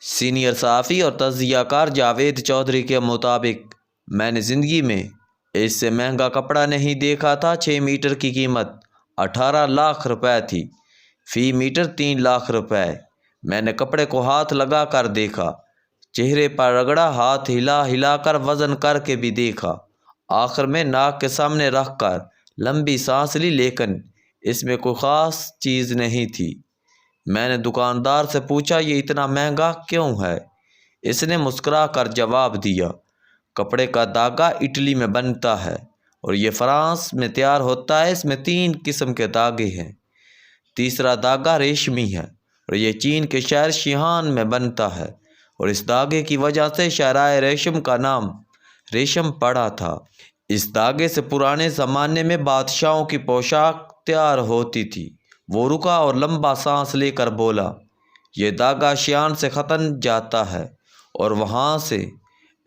Senior صحافی اور تجزیہ کار جاوید چودھری کے مطابق میں نے زندگی میں اس سے مہنگا کپڑا نہیں دیکھا تھا۔ 6 میٹر کی قیمت 18 لاکھ روپے تھی، فی میٹر 3 لاکھ روپے۔ میں نے کپڑے کو ہاتھ لگا کر دیکھا، چہرے پر رگڑا، ہاتھ ہلا ہلا کر وزن کر کے بھی دیکھا، آخر میں ناک کے سامنے رکھ کر لمبی سانس لی، لیکن اس میں کوئی خاص چیز نہیں تھی۔ میں نے دکاندار سے پوچھا، یہ اتنا مہنگا کیوں ہے؟ اس نے مسکرا کر جواب دیا، کپڑے کا دھاگا اٹلی میں بنتا ہے اور یہ فرانس میں تیار ہوتا ہے۔ اس میں 3 قسم کے دھاگے ہیں، تیسرا دھاگا ریشمی ہے اور یہ چین کے شہر شیہان میں بنتا ہے، اور اس دھاگے کی وجہ سے شہرائے ریشم کا نام ریشم پڑا تھا۔ اس دھاگے سے پرانے زمانے میں بادشاہوں کی پوشاک تیار ہوتی تھی۔ وہ رکا اور لمبا سانس لے کر بولا، یہ دھاگا شیان سے ختم جاتا ہے اور وہاں سے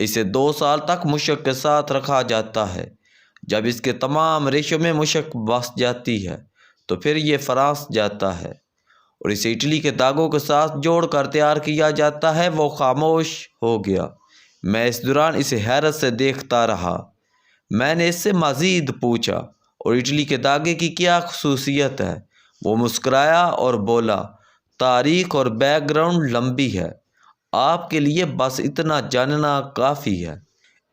اسے 2 سال تک مشک کے ساتھ رکھا جاتا ہے۔ جب اس کے تمام ریشوں میں مشک بس جاتی ہے تو پھر یہ فرانس جاتا ہے اور اسے اٹلی کے دھاگوں کے ساتھ جوڑ کر تیار کیا جاتا ہے۔ وہ خاموش ہو گیا۔ میں اس دوران اسے حیرت سے دیکھتا رہا۔ میں نے اس سے مزید پوچھا، اور اٹلی کے دھاگے کی کیا خصوصیت ہے؟ وہ مسکرایا اور بولا، تاریخ اور بیک گراؤنڈ لمبی ہے، آپ کے لیے بس اتنا جاننا کافی ہے۔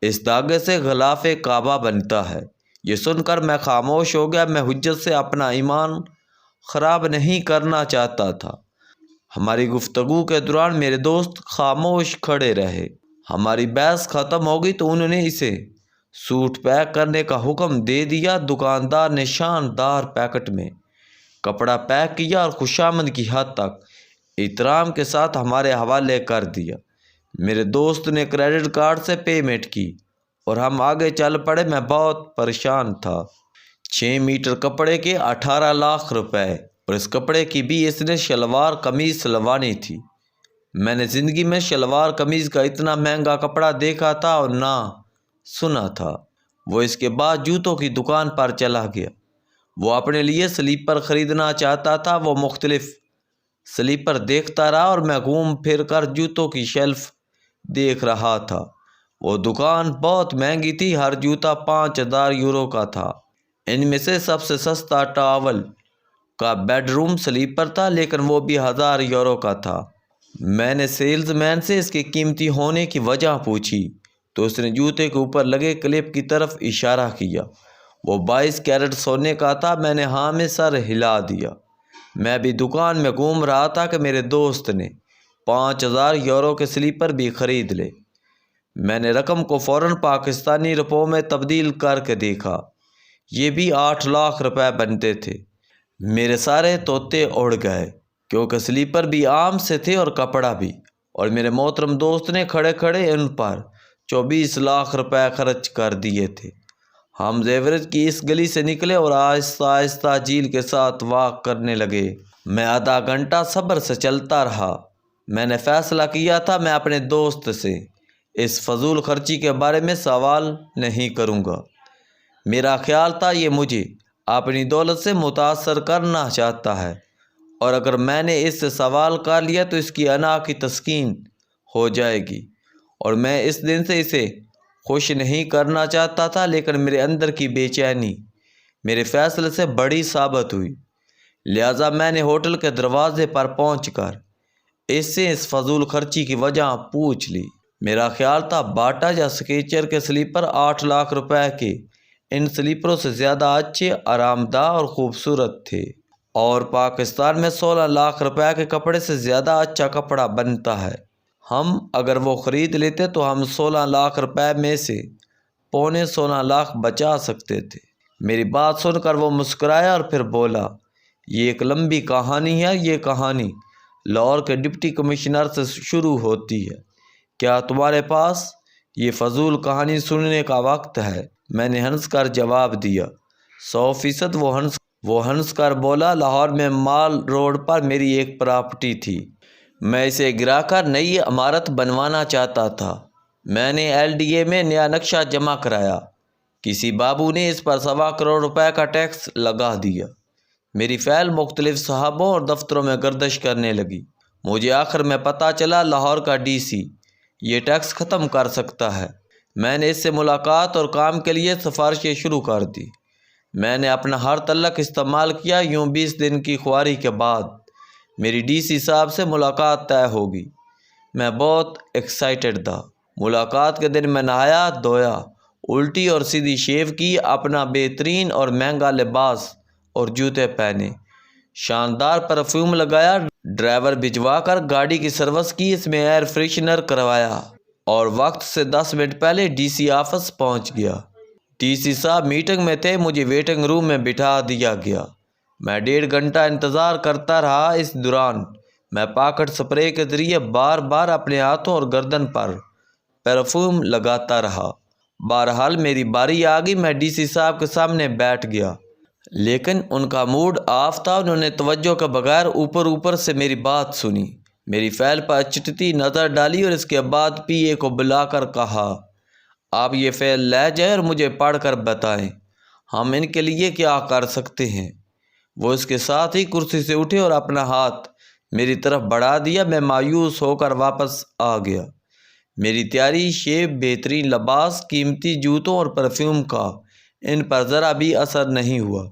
اس دھاگے سے غلاف کعبہ بنتا ہے۔ یہ سن کر میں خاموش ہو گیا۔ میں حجت سے اپنا ایمان خراب نہیں کرنا چاہتا تھا۔ ہماری گفتگو کے دوران میرے دوست خاموش کھڑے رہے۔ ہماری بحث ختم ہو گئی تو انہوں نے اسے سوٹ پیک کرنے کا حکم دے دیا۔ دکاندار نے شاندار پیکٹ میں کپڑا پیک کیا اور خوشامد کی حد تک احترام کے ساتھ ہمارے حوالے کر دیا۔ میرے دوست نے کریڈٹ کارڈ سے پیمنٹ کی اور ہم آگے چل پڑے۔ میں بہت پریشان تھا۔ 6 میٹر کپڑے کے 18 لاکھ روپے، اور اس کپڑے کی بھی اس نے شلوار قمیض سلوانی تھی۔ میں نے زندگی میں شلوار قمیض کا اتنا مہنگا کپڑا دیکھا تھا اور نہ سنا تھا۔ وہ اس کے بعد جوتوں کی دکان پر چلا گیا۔ وہ اپنے لیے سلیپر خریدنا چاہتا تھا۔ وہ مختلف سلیپر دیکھتا رہا اور میں گھوم پھر کر جوتوں کی شیلف دیکھ رہا تھا۔ وہ دکان بہت مہنگی تھی، ہر جوتا 5000 یورو کا تھا۔ ان میں سے سب سے سستا ٹاول کا بیڈ روم سلیپر تھا، لیکن وہ بھی 1000 یورو کا تھا۔ میں نے سیلز مین سے اس کے قیمتی ہونے کی وجہ پوچھی تو اس نے جوتے کے اوپر لگے کلپ کی طرف اشارہ کیا۔ وہ 22 کیرٹ سونے کا تھا۔ میں نے ہاں میں سر ہلا دیا۔ میں بھی دکان میں گھوم رہا تھا کہ میرے دوست نے 5000 یورو کے سلیپر بھی خرید لے۔ میں نے رقم کو فوراً پاکستانی روپوں میں تبدیل کر کے دیکھا۔ یہ بھی 8 لاکھ روپے بنتے تھے۔ میرے سارے طوطے اڑ گئے، کیونکہ سلیپر بھی عام سے تھے اور کپڑا بھی، اور میرے محترم دوست نے کھڑے کھڑے ان پر 24 لاکھ روپے خرچ کر دیے تھے۔ ہم زیورت کی اس گلی سے نکلے اور آہستہ آہستہ جھیل کے ساتھ واک کرنے لگے۔ میں آدھا گھنٹہ صبر سے چلتا رہا۔ میں نے فیصلہ کیا تھا میں اپنے دوست سے اس فضول خرچی کے بارے میں سوال نہیں کروں گا۔ میرا خیال تھا یہ مجھے اپنی دولت سے متاثر کرنا چاہتا ہے، اور اگر میں نے اس سے سوال کر لیا تو اس کی انا کی تسکین ہو جائے گی، اور میں اس دن سے اسے خوش نہیں کرنا چاہتا تھا۔ لیکن میرے اندر کی بے چینی میرے فیصلے سے بڑی ثابت ہوئی، لہٰذا میں نے ہوٹل کے دروازے پر پہنچ کر اس سے اس فضول خرچی کی وجہ پوچھ لی۔ میرا خیال تھا باٹا یا سکیچر کے سلیپر 8 لاکھ روپے کے ان سلیپروں سے زیادہ اچھے، آرام دہ اور خوبصورت تھے، اور پاکستان میں 16 لاکھ روپے کے کپڑے سے زیادہ اچھا کپڑا بنتا ہے۔ ہم اگر وہ خرید لیتے تو ہم 16 لاکھ روپے میں سے 16.25 لاکھ بچا سکتے تھے۔ میری بات سن کر وہ مسکرایا اور پھر بولا، یہ ایک لمبی کہانی ہے۔ یہ کہانی لاہور کے ڈپٹی کمشنر سے شروع ہوتی ہے۔ کیا تمہارے پاس یہ فضول کہانی سننے کا وقت ہے؟ میں نے ہنس کر جواب دیا، 100%۔ وہ ہنس کر بولا، لاہور میں مال روڈ پر میری ایک پراپرٹی تھی۔ میں اسے گرا کر نئی عمارت بنوانا چاہتا تھا۔ میں نے LDA میں نیا نقشہ جمع کرایا۔ کسی بابو نے اس پر 1.25 کروڑ روپے کا ٹیکس لگا دیا۔ میری فائل مختلف صحابوں اور دفتروں میں گردش کرنے لگی۔ مجھے آخر میں پتہ چلا لاہور کا ڈی سی یہ ٹیکس ختم کر سکتا ہے۔ میں نے اس سے ملاقات اور کام کے لیے سفارشیں شروع کر دی۔ میں نے اپنا ہر تعلق استعمال کیا۔ یوں 20 دن کی خواری کے بعد میری ڈی سی صاحب سے ملاقات طے ہوگی۔ میں بہت ایکسائٹڈ تھا۔ ملاقات کے دن میں نہایا دھویا، الٹی اور سیدھی شیو کی، اپنا بہترین اور مہنگا لباس اور جوتے پہنے، شاندار پرفیوم لگایا، ڈرائیور بھجوا کر گاڑی کی سروس کی، اس میں ایئر فریشنر کروایا اور وقت سے 10 منٹ پہلے ڈی سی آفس پہنچ گیا۔ ڈی سی صاحب میٹنگ میں تھے، مجھے ویٹنگ روم میں بٹھا دیا گیا۔ میں 1.5 گھنٹہ انتظار کرتا رہا۔ اس دوران میں پاکٹ سپرے کے ذریعے بار بار اپنے ہاتھوں اور گردن پر پرفیوم لگاتا رہا۔ بہرحال میری باری آ گئی۔ میں ڈی سی صاحب کے سامنے بیٹھ گیا، لیکن ان کا موڈ آف تھا۔ انہوں نے توجہ کے بغیر اوپر سے میری بات سنی، میری فائل پر اچٹتی نظر ڈالی اور اس کے بعد پی اے کو بلا کر کہا، آپ یہ فائل لے جائیں اور مجھے پڑھ کر بتائیں ہم ان کے لیے کیا کر سکتے ہیں۔ وہ اس کے ساتھ ہی کرسی سے اٹھے اور اپنا ہاتھ میری طرف بڑھا دیا۔ میں مایوس ہو کر واپس آ گیا۔ میری تیاری شیپ، بہترین لباس، قیمتی جوتوں اور پرفیوم کا ان پر ذرا بھی اثر نہیں ہوا۔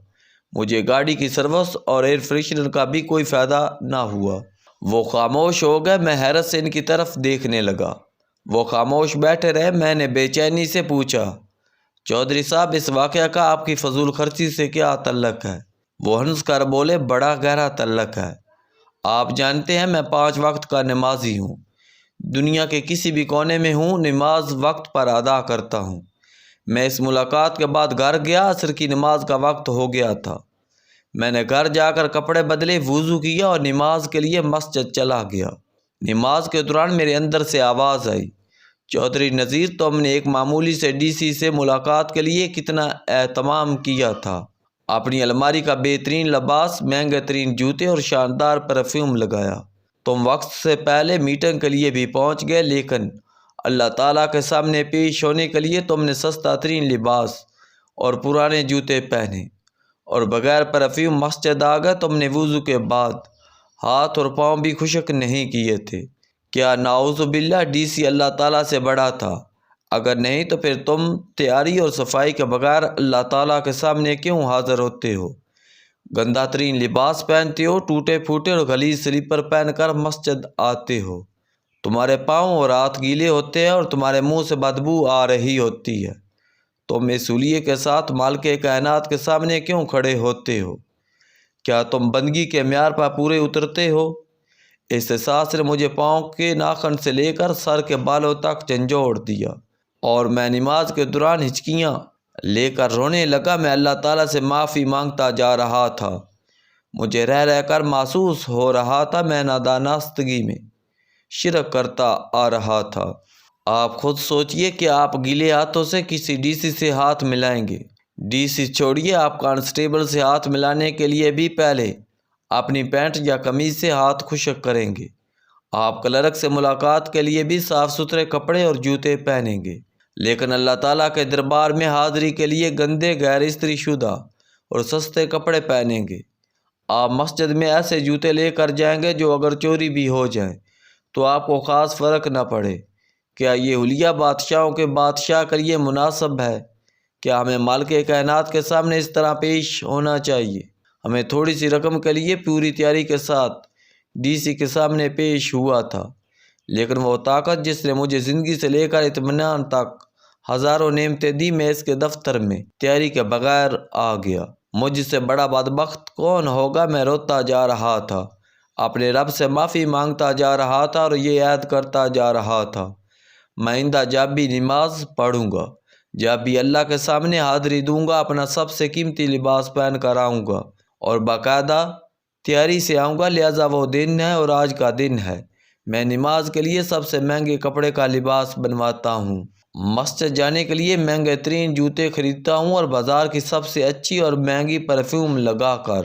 مجھے گاڑی کی سروس اور ایئر فریشنر کا بھی کوئی فائدہ نہ ہوا۔ وہ خاموش ہو گئے۔ میں حیرت سے ان کی طرف دیکھنے لگا۔ وہ خاموش بیٹھے رہے۔ میں نے بے چینی سے پوچھا، چودھری صاحب اس واقعہ کا آپ کی فضول خرچی سے کیا تعلق ہے؟ وہ ہنس کر بولے، بڑا گہرا تعلق ہے۔ آپ جانتے ہیں میں 5 وقت کا نمازی ہوں۔ دنیا کے کسی بھی کونے میں ہوں، نماز وقت پر ادا کرتا ہوں۔ میں اس ملاقات کے بعد گھر گیا۔ عصر کی نماز کا وقت ہو گیا تھا۔ میں نے گھر جا کر کپڑے بدلے، وضو کیا اور نماز کے لیے مسجد چلا گیا۔ نماز کے دوران میرے اندر سے آواز آئی، چودھری نذیر تم نے ایک معمولی سے ڈی سی سے ملاقات کے لیے کتنا اہتمام کیا تھا۔ اپنی الماری کا بہترین لباس، مہنگے ترین جوتے اور شاندار پرفیوم لگایا۔ تم وقت سے پہلے میٹنگ کے لیے بھی پہنچ گئے، لیکن اللہ تعالیٰ کے سامنے پیش ہونے کے لیے تم نے سستا ترین لباس اور پرانے جوتے پہنے اور بغیر پرفیوم مسجد آ گئے۔ تم نے وضو کے بعد ہاتھ اور پاؤں بھی خشک نہیں کیے تھے۔ کیا نعوذ باللہ ڈی سی اللہ تعالیٰ سے بڑا تھا؟ اگر نہیں تو پھر تم تیاری اور صفائی کے بغیر اللہ تعالیٰ کے سامنے کیوں حاضر ہوتے ہو؟ گندا ترین لباس پہنتے ہو، ٹوٹے پھوٹے اور غلیظ سلیپر پہن کر مسجد آتے ہو۔ تمہارے پاؤں اور ہاتھ گیلے ہوتے ہیں اور تمہارے منہ سے بدبو آ رہی ہوتی ہے۔ تم اس سولیے کے ساتھ مالک کائنات کے سامنے کیوں کھڑے ہوتے ہو؟ کیا تم بندگی کے معیار پر پورے اترتے ہو؟ اس احساس نے مجھے پاؤں کے ناخن سے لے کر سر کے بالوں تک جھنجھوڑ دیا اور میں نماز کے دوران ہچکیاں لے کر رونے لگا۔ میں اللہ تعالیٰ سے معافی مانگتا جا رہا تھا۔ مجھے رہ کر محسوس ہو رہا تھا میں نادانستگی میں شرک کرتا آ رہا تھا۔ آپ خود سوچئے کہ آپ گیلے ہاتھوں سے کسی ڈی سی سے ہاتھ ملائیں گے۔ ڈی سی چھوڑیے، آپ کانسٹیبل سے ہاتھ ملانے کے لیے بھی پہلے اپنی پینٹ یا قمیض سے ہاتھ خشک کریں گے۔ آپ کلرک سے ملاقات کے لیے بھی صاف ستھرے کپڑے اور جوتے پہنیں گے، لیکن اللہ تعالیٰ کے دربار میں حاضری کے لیے گندے، غیر استری شدہ اور سستے کپڑے پہنیں گے۔ آپ مسجد میں ایسے جوتے لے کر جائیں گے جو اگر چوری بھی ہو جائیں تو آپ کو خاص فرق نہ پڑے۔ کیا یہ حلیہ بادشاہوں کے بادشاہ کے لیے مناسب ہے؟ کیا ہمیں مالک کائنات کے سامنے اس طرح پیش ہونا چاہیے؟ ہمیں تھوڑی سی رقم کے لیے پوری تیاری کے ساتھ ڈی سی کے سامنے پیش ہوا تھا، لیکن وہ طاقت جس نے مجھے زندگی سے لے کر اطمینان تک ہزاروں نعمتیں دی، میں اس کے دفتر میں تیاری کے بغیر آ گیا۔ مجھ سے بڑا بدبخت کون ہوگا؟ میں روتا جا رہا تھا، اپنے رب سے معافی مانگتا جا رہا تھا اور یہ عہد کرتا جا رہا تھا، میں آئندہ جب بھی نماز پڑھوں گا، جب بھی اللہ کے سامنے حاضری دوں گا، اپنا سب سے قیمتی لباس پہن کر آؤں گا اور باقاعدہ تیاری سے آؤں گا۔ لہٰذا وہ دن ہے اور آج کا دن ہے۔ میں نماز کے لیے سب سے مہنگے کپڑے کا لباس بنواتا ہوں، مسجد جانے کے لیے مہنگے ترین جوتے خریدتا ہوں اور بازار کی سب سے اچھی اور مہنگی پرفیوم لگا کر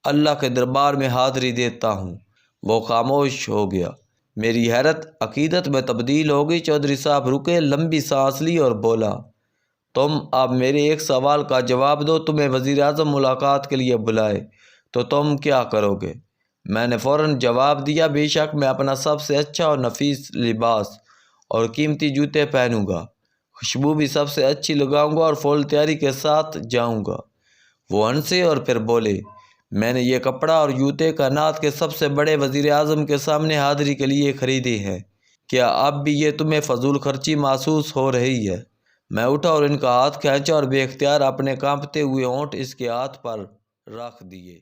اللہ کے دربار میں حاضری دیتا ہوں۔ وہ خاموش ہو گیا۔ میری حیرت عقیدت میں تبدیل ہو گئی۔ چودھری صاحب رکے، لمبی سانس لی اور بولا، تم اب میرے ایک سوال کا جواب دو۔ تمہیں وزیر اعظم ملاقات کے لیے بلائے تو تم کیا کرو گے؟ میں نے فوراً جواب دیا، بے شک میں اپنا سب سے اچھا اور نفیس لباس اور قیمتی جوتے پہنوں گا، خوشبو بھی سب سے اچھی لگاؤں گا اور فول تیاری کے ساتھ جاؤں گا۔ وہ ہنسے اور پھر بولے، میں نے یہ کپڑا اور جوتے کائنات کے سب سے بڑے وزیر اعظم کے سامنے حاضری کے لیے خریدے ہیں، کیا اب بھی یہ تمہیں فضول خرچی محسوس ہو رہی ہے؟ میں اٹھا اور ان کا ہاتھ کھینچا اور بے اختیار اپنے کانپتے ہوئے ہونٹ اس کے ہاتھ پر رکھ دیے۔